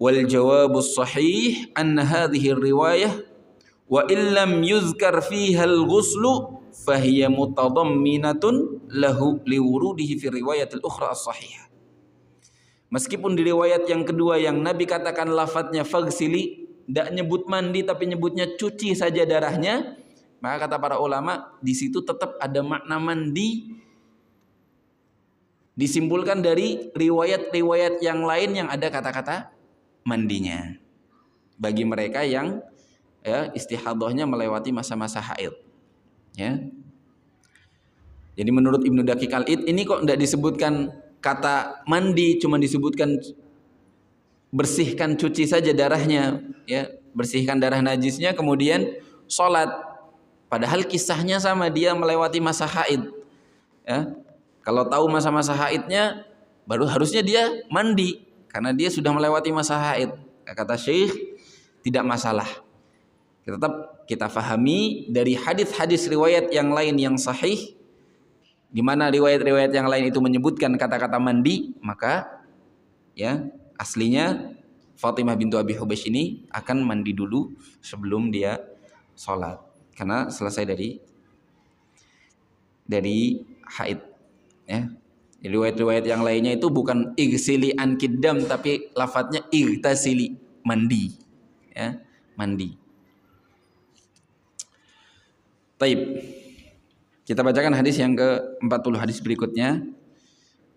Wal jawabus sahih anna hadhihi riwayah wa illam yuzkar fiha al-ghuslu fahiya mutadamminatun lahu liwurudihi fi riwayat al-ukhra as-sahihah. Meskipun di riwayat yang kedua yang Nabi katakan lafadznya fagsili, tidak nyebut mandi tapi nyebutnya cuci saja darahnya, maka kata para ulama di situ tetap ada makna mandi, disimpulkan dari riwayat-riwayat yang lain yang ada kata-kata mandinya bagi mereka yang istihadahnya melewati masa-masa haid. Ya. Jadi menurut Ibnu Daqiq Al-Id ini kok tidak disebutkan kata mandi, cuma disebutkan bersihkan, cuci saja darahnya, ya, bersihkan darah najisnya, kemudian sholat. Padahal kisahnya sama, dia melewati masa haid. Ya. Kalau tahu masa-masa haidnya, baru harusnya dia mandi karena dia sudah melewati masa haid. Kata Syekh, tidak masalah. Tetap kita fahami dari hadis-hadis riwayat yang lain yang sahih, di mana riwayat-riwayat yang lain itu menyebutkan kata-kata mandi, maka ya aslinya Fatimah bintu Abi Hubaysh ini akan mandi dulu sebelum dia sholat, karena selesai dari haid. Ya. Riwayat-riwayat yang lainnya itu bukan ighsili an kiddam, tapi lafadznya ightasili, mandi. Ya, mandi. Taib. Kita bacakan hadis yang ke-40, hadis berikutnya.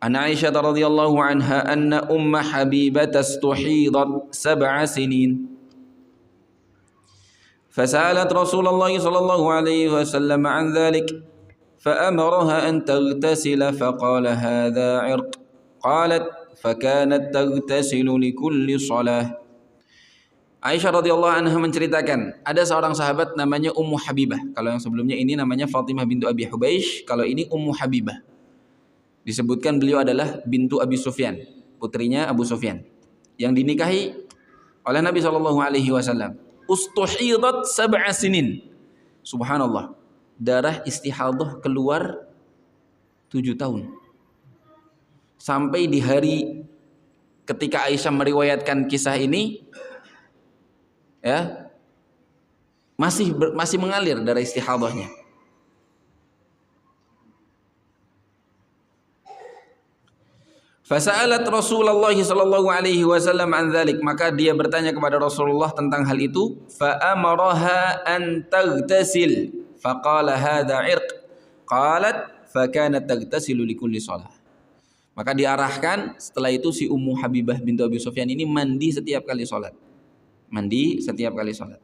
An Aisyah radhiyallahu anha anna umma Habibah istuhidat 7 sinin. Fasalat Rasulullah sallallahu alaihi wasallam an dhalik فأمرها أن تغتسل فقال هذا عرق قالت فكانت تغتسل لكل صلاة. Aisyah radhiyallahu anha menceritakan, ada seorang sahabat namanya Ummu Habibah. Kalau yang sebelumnya ini namanya Fatimah bintu Abi Hubaysh, kalau ini Ummu Habibah. Disebutkan beliau adalah bintu Abi Sufyan, putrinya Abu Sufyan, yang dinikahi oleh Nabi sallallahu alaihi wasallam. Ustuhidat 7 sinin. Subhanallah. Darah istihadah keluar 7 tahun. Sampai di hari ketika Aisyah meriwayatkan kisah ini, ya, masih mengalir darah istihadahnya. Fasa'alat Rasulullah sallallahu alaihi wasallam an dzalik, maka dia bertanya kepada Rasulullah tentang hal itu. Fa amaraha an taghtasil faqala hadza irq qalat fa kanat taghtasilu likulli shalah. Maka diarahkan setelah itu si Ummu Habibah bintu Abi Sufyan ini mandi setiap kali salat. Mandi setiap kali salat.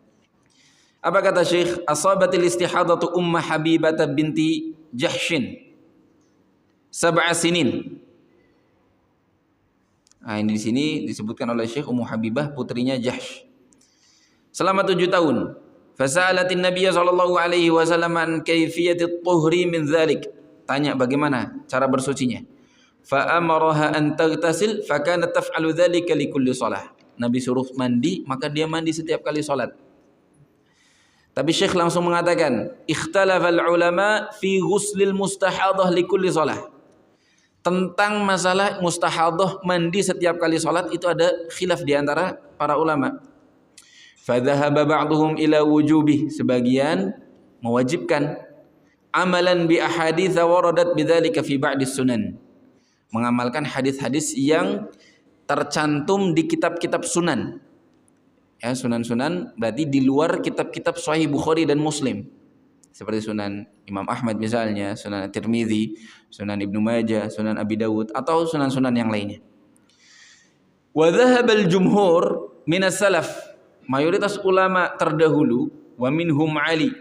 Apa kata Syekh? Asabatil istihadatu Ummu Habibah binti Jahshin 7 sinin. Nah, ini di sini disebutkan oleh Syekh Ummu Habibah putrinya Jahsh. Selama 7 tahun. Fasalatin Nabiy sallallahu alaihi wasallam an kaifiyatit tuhri min dzalik. Tanya bagaimana cara bersucinya. Fa amaraha an taghtasil fa kanat taf'alu dzalika li kulli shalah. Nabi suruh mandi, maka dia mandi setiap kali salat. Tapi Syekh langsung mengatakan, ikhtalafal ulama fi ghuslil mustahadah li kulli shalah. Tentang masalah mustahadah mandi setiap kali salat itu ada khilaf di antara para ulama. Fadhahaba ba'duhum ila wujubi, sebagian mewajibkan, amalan bi ahadits waradat bidzalika fi ba'di sunan, mengamalkan hadis-hadis yang tercantum di kitab-kitab sunan. Ya, sunan-sunan berarti di luar kitab-kitab Sahih Bukhari dan Muslim. Seperti Sunan Imam Ahmad misalnya, Sunan Tirmidzi, Sunan Ibnu Majah, Sunan Abi Dawud, atau sunan-sunan yang lainnya. Wa dhahabal jumhur minas salaf, mayoritas ulama terdahulu, wa minhum Ali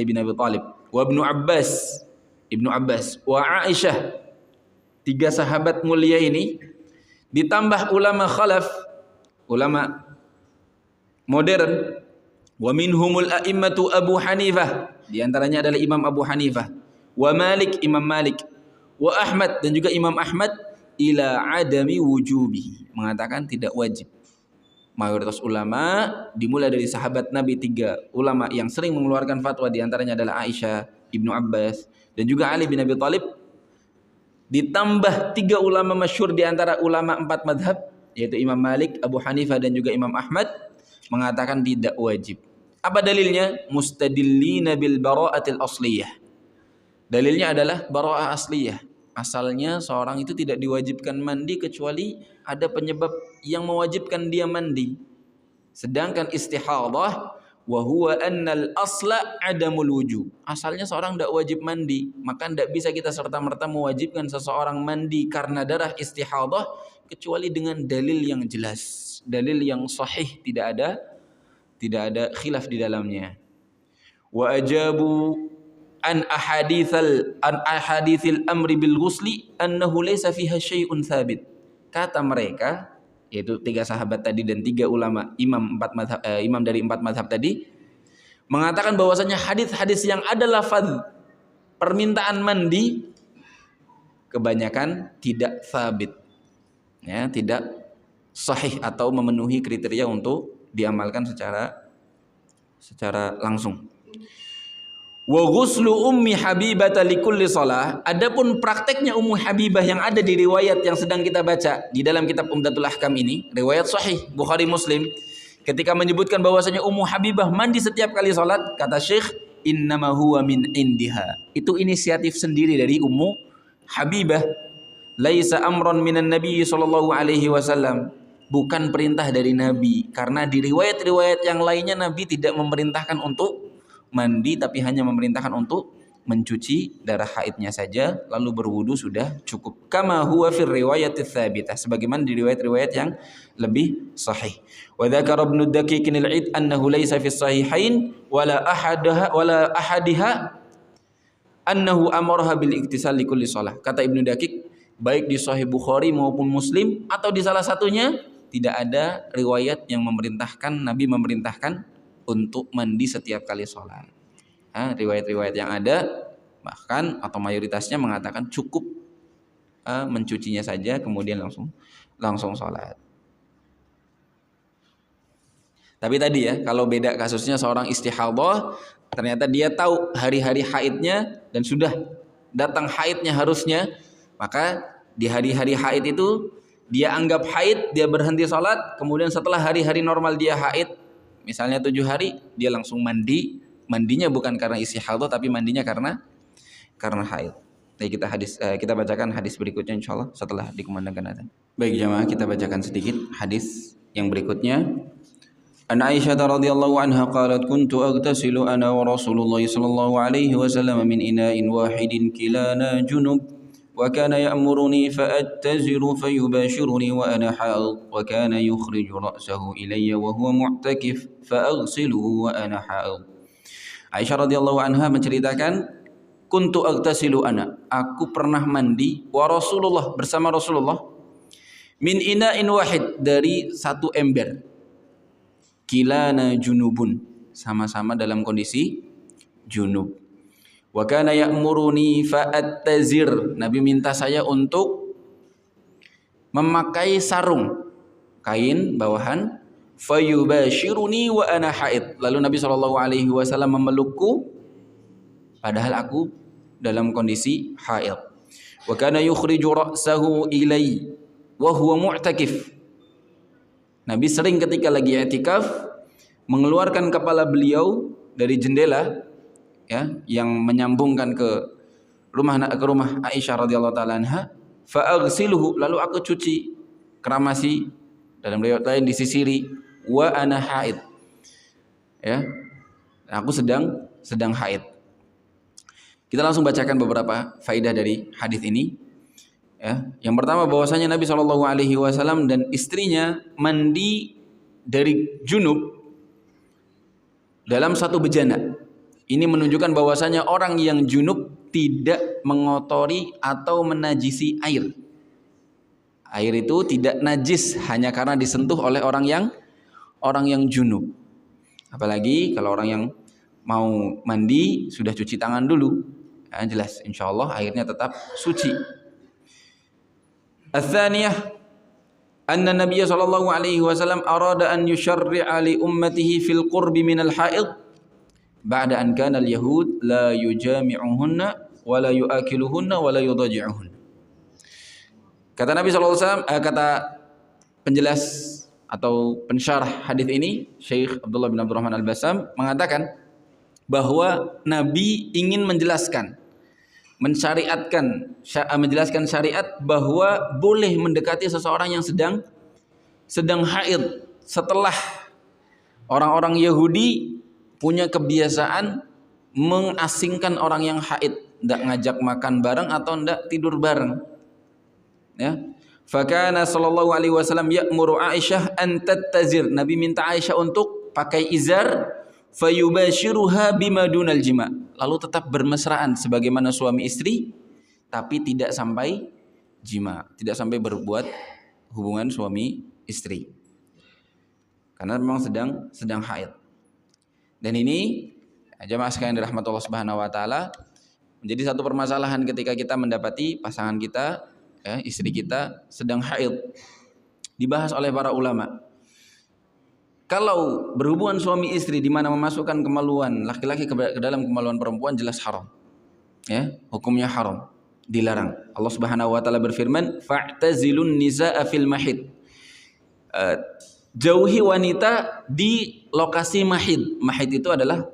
bin Abi Thalib, wa Ibnu Abbas, wa Aisyah, 3 sahabat mulia ini, ditambah ulama khalaf, ulama modern, wa minhumul a'immatu Abu Hanifah, di antaranya adalah Imam Abu Hanifah, wa Malik, Imam Malik, wa Ahmad, dan juga Imam Ahmad, ila adami wujubihi, mengatakan tidak wajib. Mayoritas ulama dimulai dari sahabat Nabi, 3 ulama yang sering mengeluarkan fatwa, di antaranya adalah Aisyah, Ibnu Abbas, dan juga Ali bin Abi Thalib, ditambah 3 ulama masyhur di antara ulama 4 madhab, yaitu Imam Malik, Abu Hanifah, dan juga Imam Ahmad, mengatakan tidak wajib. Apa dalilnya? Mustadillina bil bara'atil asliyah. Dalilnya adalah bara'ah asliyah. Asalnya seorang itu tidak diwajibkan mandi kecuali ada penyebab yang mewajibkan dia mandi. Sedangkan istihadah wa huwa annal asla adamul wujub. Asalnya seorang tidak wajib mandi, maka tidak bisa kita serta-merta mewajibkan seseorang mandi karena darah istihadah kecuali dengan dalil yang jelas, dalil yang sahih, tidak ada khilaf di dalamnya. Wa ajabu an ahadithil amri bil ghusli annahu laysa fiha syai'un thabit. Kata mereka, yaitu 3 sahabat tadi dan 3 ulama imam dari 4 mazhab tadi, mengatakan bahwasanya hadis-hadis yang ada lafaz permintaan mandi kebanyakan tidak thabit, ya, tidak sahih atau memenuhi kriteria untuk diamalkan secara langsung. Wa ghuslu ummi Habibah likulli shalah. Adapun prakteknya Ummu Habibah yang ada di riwayat yang sedang kita baca di dalam kitab Umdatul Ahkam ini, riwayat sahih Bukhari Muslim, ketika menyebutkan bahwasanya Ummu Habibah mandi setiap kali salat, kata Syekh, innama huwa min indiha. Itu inisiatif sendiri dari Ummu Habibah. Laisa amron minan Nabi sallallahu alaihi wasallam. Bukan perintah dari Nabi, karena di riwayat-riwayat yang lainnya Nabi tidak memerintahkan untuk mandi, tapi hanya memerintahkan untuk mencuci darah haidnya saja lalu berwudu sudah cukup. Kama huwa fir riwayatits tsabitah, sebagaimana di riwayat-riwayat yang lebih sahih. Wa dzakara Ibnu Daqiq al-Id annahu laysa fis sahihain wala ahadiha annahu amaraha bil iktisal li kulli shalah. Kata Ibnu Daqiq, baik di Sahih Bukhari maupun Muslim atau di salah satunya, tidak ada riwayat yang Nabi memerintahkan untuk mandi setiap kali sholat. Riwayat-riwayat yang ada bahkan atau mayoritasnya mengatakan cukup mencucinya saja kemudian langsung sholat. Tapi tadi ya, kalau beda kasusnya seorang istihadah, ternyata dia tahu hari-hari haidnya dan sudah datang haidnya harusnya, maka di hari-hari haid itu dia anggap haid, dia berhenti sholat, kemudian setelah hari-hari normal dia haid, misalnya 7 hari, dia langsung mandi. Mandinya bukan karena istihadah, tapi mandinya karena haid. Jadi kita bacakan hadis berikutnya insyaallah setelah dikumandangkan azan. Baik jamaah, kita bacakan sedikit hadis yang berikutnya. An Aisyah radhiyallahu anha qalat kuntu aghtasilu ana wa Rasulullah sallallahu alaihi wasallam min ina'in wahidin kilana junub wa kana ya'muruni fa'attaziru fayubashiruni wa ana ha'id wa kana yukhriju ra'sahu ilayya wa huwa mu'takif fa'aghsiluhu wa ana ha'id. Aisyah radhiyallahu anha menceritakan, kuntu aghtasilu ana, aku pernah mandi wa Rasulullah, bersama Rasulullah, min ina'in wahid, dari satu ember, kilana junubun, sama-sama dalam kondisi junub. Wa kana ya'muruni fa'attazir, Nabi minta saya untuk memakai sarung, kain bawahan, fayubashiruni wa ana haid, lalu Nabi SAW memelukku padahal aku dalam kondisi haid. Wa kana yukhriju ra'sahu ilai wa huwa mu'takif, Nabi sering ketika lagi i'tikaf mengeluarkan kepala beliau dari jendela, ya, yang menyambungkan ke rumah Aisyah radhiyallahu taala anha, fa aghsiluhu, lalu aku cuci, keramasi, dalam riwayat lain disisiri, wa ana haid, ya, aku sedang haid. Kita langsung bacakan beberapa faidah dari hadis ini. Ya, yang pertama bahwasanya Nabi SAW dan istrinya mandi dari junub dalam satu bejana. Ini menunjukkan bahwasanya orang yang junub tidak mengotori atau menajisi air. Air itu tidak najis hanya karena disentuh oleh orang yang junub. Apalagi kalau orang yang mau mandi sudah cuci tangan dulu, ya, jelas insyaallah airnya tetap suci. Al-thaniyah anna Nabiy sallallahu alaihi wasallam arada an yusyarri'a li ummatihi fil qurbi min al-haid ba'da an kana al-yahud la yujami'uhunna wa la yu'akiluhunna wa la yudaji'uhunna. Kata Nabi sallallahu alaihi wasallam, kata penjelas atau pensyarah hadis ini, Syekh Abdullah bin Abdurrahman Al-Bassam mengatakan bahwa Nabi ingin menjelaskan syariat bahwa boleh mendekati seseorang yang sedang haid setelah orang-orang Yahudi punya kebiasaan mengasingkan orang yang haid, tidak ngajak makan bareng atau tidak tidur bareng. Ya. Fakana sallallahu alaihi wasallam ya'muru Aisyah an tattazir. Nabi minta Aisyah untuk pakai izar, fayubashiruha bima dunal jima. Lalu tetap bermesraan sebagaimana suami istri, tapi tidak sampai jima, tidak sampai berbuat hubungan suami istri. Karena memang sedang haid. Dan ini jemaah sekalian dirahmati Allah Subhanahu wa taala, menjadi satu permasalahan ketika kita mendapati pasangan kita, ya, istri kita sedang haid. Dibahas oleh para ulama. Kalau berhubungan suami istri di mana memasukkan kemaluan laki-laki ke dalam kemaluan perempuan, jelas haram. Ya, hukumnya haram, dilarang. Allah Subhanahu wa taala berfirman, "Fa'tazilun nisaa fil mahid." Jauhi wanita di lokasi mahid. Mahid itu adalah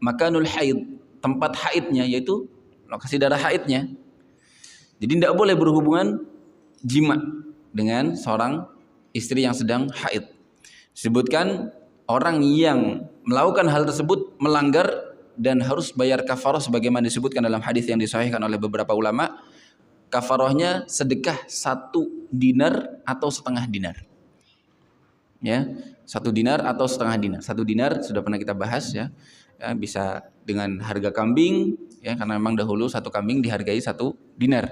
makanul haid, tempat haidnya, yaitu lokasi darah haidnya. Jadi tidak boleh berhubungan jima dengan seorang istri yang sedang haid. Disebutkan orang yang melakukan hal tersebut melanggar dan harus bayar kafarah sebagaimana disebutkan dalam hadis yang disahihkan oleh beberapa ulama. Kafarahnya sedekah 1 dinar atau setengah dinar. Ya, 1 dinar atau setengah dinar. 1 dinar sudah pernah kita bahas, ya. Ya, bisa dengan harga kambing, ya, karena memang dahulu 1 kambing dihargai 1 dinar.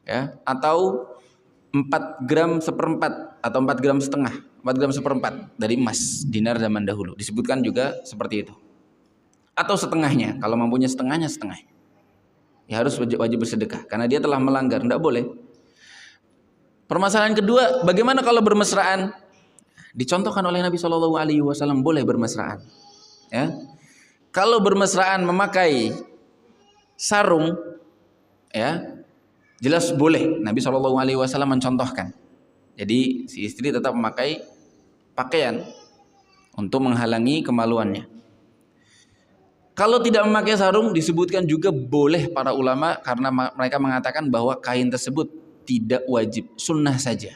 Ya, atau 4 gram seperempat atau 4 gram setengah, 4 gram seperempat dari emas dinar zaman dahulu. Disebutkan juga seperti itu. Atau setengahnya, kalau mampunya setengahnya setengah. Ya harus wajib bersedekah karena dia telah melanggar, tidak boleh. Permasalahan kedua, bagaimana kalau bermesraan? Dicontohkan oleh Nabi Shallallahu Alaihi Wasallam boleh bermesraan. Ya, kalau bermesraan memakai sarung, ya. Jelas boleh. Nabi Shallallahu Alaihi Wasallam mencontohkan. Jadi si istri tetap memakai pakaian untuk menghalangi kemaluannya. Kalau tidak memakai sarung disebutkan juga boleh para ulama karena mereka mengatakan bahwa kain tersebut tidak wajib, sunnah saja.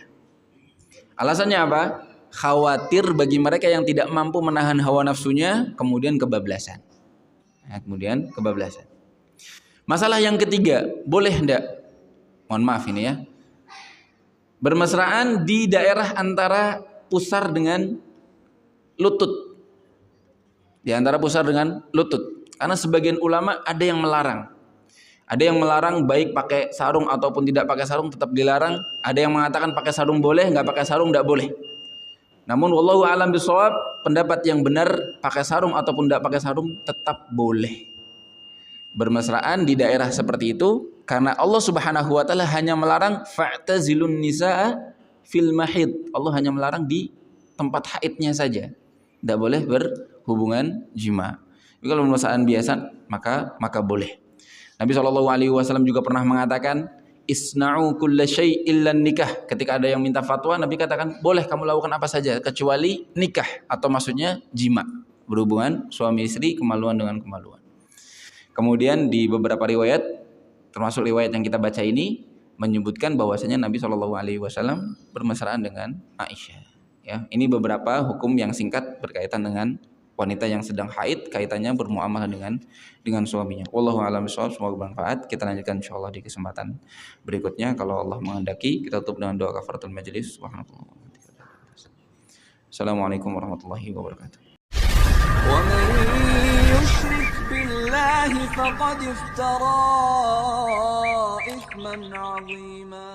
Alasannya apa? Khawatir bagi mereka yang tidak mampu menahan hawa nafsunya kemudian kebablasan. Masalah yang ketiga, boleh enggak? Mohon maaf ini ya. Bermesraan di daerah antara pusar dengan lutut. Di antara pusar dengan lutut. Karena sebagian ulama ada yang melarang. Ada yang melarang baik pakai sarung ataupun tidak pakai sarung tetap dilarang. Ada yang mengatakan pakai sarung boleh, nggak pakai sarung nggak boleh. Namun wallahu a'lam bishawab, pendapat yang benar pakai sarung ataupun tidak pakai sarung tetap boleh. Bermesraan di daerah seperti itu karena Allah Subhanahu wa taala hanya melarang fa'tazilun nisaa fil mahid. Allah hanya melarang di tempat haidnya saja. Tidak boleh berhubungan jima. Tapi kalau bermesraan biasa maka boleh. Nabi Shallallahu alaihi wasallam juga pernah mengatakan isna'u kulla syai' illa nikah. Ketika ada yang minta fatwa, Nabi katakan boleh kamu lakukan apa saja kecuali nikah atau maksudnya jima, berhubungan suami istri kemaluan dengan kemaluan. Kemudian di beberapa riwayat, termasuk riwayat yang kita baca ini, menyebutkan bahwasanya Nabi Shallallahu Alaihi Wasallam bermesraan dengan Aisyah. Ya, ini beberapa hukum yang singkat berkaitan dengan wanita yang sedang haid, kaitannya bermuamalah dengan suaminya. Wallahu a'lam bishawab. Semoga bermanfaat. Kita lanjutkan insyaallah di kesempatan berikutnya. Kalau Allah menghendaki, kita tutup dengan doa kafaratul majelis. Assalamualaikum warahmatullahi wabarakatuh. ومن يشرك بالله فقد افترى إثما عظيما